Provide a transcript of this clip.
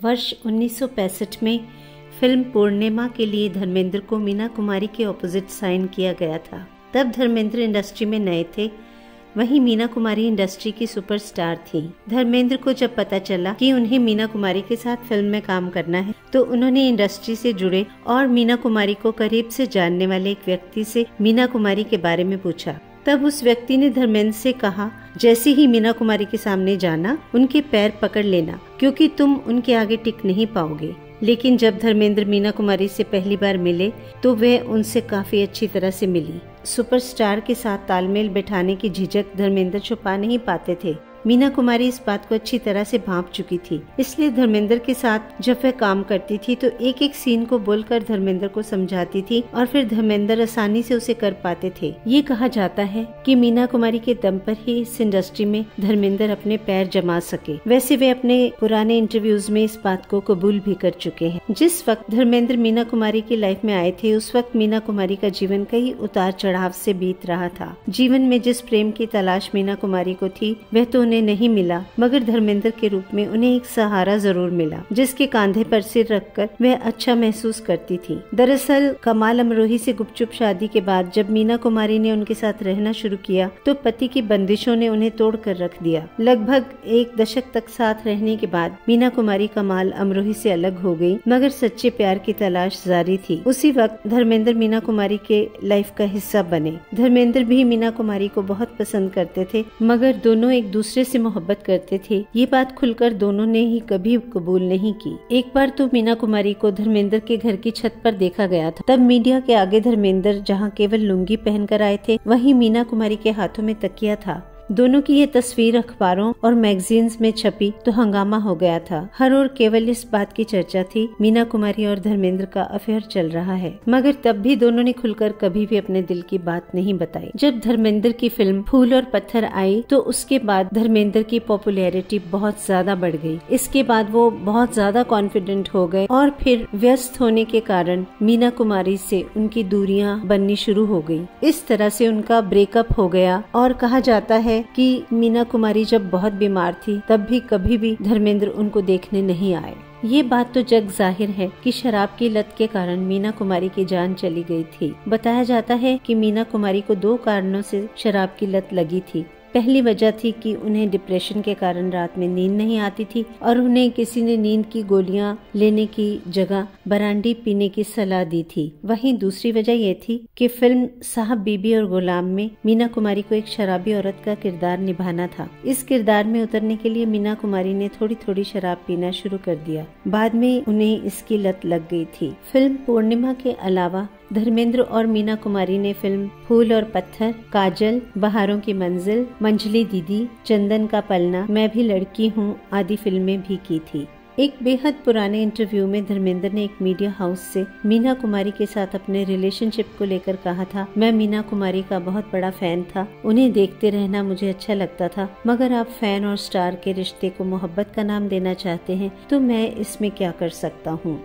वर्ष 1965 में फिल्म पूर्णिमा के लिए धर्मेंद्र को मीना कुमारी के ऑपोजिट साइन किया गया था। तब धर्मेंद्र इंडस्ट्री में नए थे, वहीं मीना कुमारी इंडस्ट्री की सुपरस्टार थी। धर्मेंद्र को जब पता चला कि उन्हें मीना कुमारी के साथ फिल्म में काम करना है तो उन्होंने इंडस्ट्री से जुड़े और मीना कुमारी को करीब से जानने वाले एक व्यक्ति से मीना कुमारी के बारे में पूछा। तब उस व्यक्ति ने धर्मेंद्र से कहा, जैसे ही मीना कुमारी के सामने जाना उनके पैर पकड़ लेना क्योंकि तुम उनके आगे टिक नहीं पाओगे। लेकिन जब धर्मेंद्र मीना कुमारी से पहली बार मिले तो वह उनसे काफी अच्छी तरह से मिली। सुपरस्टार के साथ तालमेल बैठाने की झिझक धर्मेंद्र छुपा नहीं पाते थे। मीना कुमारी इस बात को अच्छी तरह से भांप चुकी थी, इसलिए धर्मेंद्र के साथ जब वह काम करती थी तो एक एक सीन को बोलकर धर्मेंद्र को समझाती थी और फिर धर्मेंद्र आसानी से उसे कर पाते थे। ये कहा जाता है कि मीना कुमारी के दम पर ही इस इंडस्ट्री में धर्मेंद्र अपने पैर जमा सके। वैसे वे अपने पुराने इंटरव्यूज में इस बात को कबूल भी कर चुके हैं। जिस वक्त धर्मेंद्र मीना कुमारी की लाइफ में आए थे उस वक्त मीना कुमारी का जीवन कई उतार चढ़ाव से बीत रहा था। जीवन में जिस प्रेम की तलाश मीना कुमारी को थी वह तो नहीं मिला, मगर धर्मेंद्र के रूप में उन्हें एक सहारा जरूर मिला जिसके कांधे पर सिर रखकर वह अच्छा महसूस करती थी। दरअसल कमाल अमरोही से गुपचुप शादी के बाद जब मीना कुमारी ने उनके साथ रहना शुरू किया तो पति की बंदिशों ने उन्हें तोड़ कर रख दिया। लगभग एक दशक तक साथ रहने के बाद मीना कुमारी कमाल अमरोही से अलग हो गई, मगर सच्चे प्यार की तलाश जारी थी। उसी वक्त धर्मेंद्र मीना कुमारी के लाइफ का हिस्सा बने। धर्मेंद्र भी मीना कुमारी को बहुत पसंद करते थे, मगर दोनों एक दूसरे से मोहब्बत करते थे। ये बात खुलकर दोनों ने ही कभी कबूल नहीं की। एक बार तो मीना कुमारी को धर्मेंद्र के घर की छत पर देखा गया था। तब मीडिया के आगे धर्मेंद्र जहां केवल लुंगी पहनकर आए थे वहीं मीना कुमारी के हाथों में तकिया था। दोनों की ये तस्वीर अखबारों और मैगजीन्स में छपी तो हंगामा हो गया था। हर ओर केवल इस बात की चर्चा थी, मीना कुमारी और धर्मेंद्र का अफेयर चल रहा है। मगर तब भी दोनों ने खुलकर कभी भी अपने दिल की बात नहीं बताई। जब धर्मेंद्र की फिल्म फूल और पत्थर आई तो उसके बाद धर्मेंद्र की पॉपुलैरिटी बहुत ज्यादा बढ़ गई। इसके बाद वो बहुत ज्यादा कॉन्फिडेंट हो गए और फिर व्यस्त होने के कारण मीना कुमारी से उनकी दूरियां बननी शुरू हो गई। इस तरह से उनका ब्रेकअप हो गया और कहा जाता है कि मीना कुमारी जब बहुत बीमार थी तब भी कभी भी धर्मेंद्र उनको देखने नहीं आए। ये बात तो जग जाहिर है कि शराब की लत के कारण मीना कुमारी की जान चली गई थी। बताया जाता है कि मीना कुमारी को 2 कारणों से शराब की लत लगी थी। पहली वजह थी कि उन्हें डिप्रेशन के कारण रात में नींद नहीं आती थी और उन्हें किसी ने नींद की गोलियां लेने की जगह बरांडी पीने की सलाह दी थी। वहीं दूसरी वजह ये थी कि फिल्म साहब बीबी और गुलाम में मीना कुमारी को एक शराबी औरत का किरदार निभाना था। इस किरदार में उतरने के लिए मीना कुमारी ने थोड़ी थोड़ी शराब पीना शुरू कर दिया। बाद में उन्हें इसकी लत लग गई थी। फिल्म पूर्णिमा के अलावा धर्मेंद्र और मीना कुमारी ने फिल्म फूल और पत्थर, काजल, बहारों की मंजिल, मंझली दीदी, चंदन का पलना, मैं भी लड़की हूँ आदि फिल्में भी की थी। एक बेहद पुराने इंटरव्यू में धर्मेंद्र ने एक मीडिया हाउस से मीना कुमारी के साथ अपने रिलेशनशिप को लेकर कहा था, मैं मीना कुमारी का बहुत बड़ा फैन था, उन्हें देखते रहना मुझे अच्छा लगता था, मगर आप फैन और स्टार के रिश्ते को मोहब्बत का नाम देना चाहते हैं तो मैं इसमें क्या कर सकता हूँ।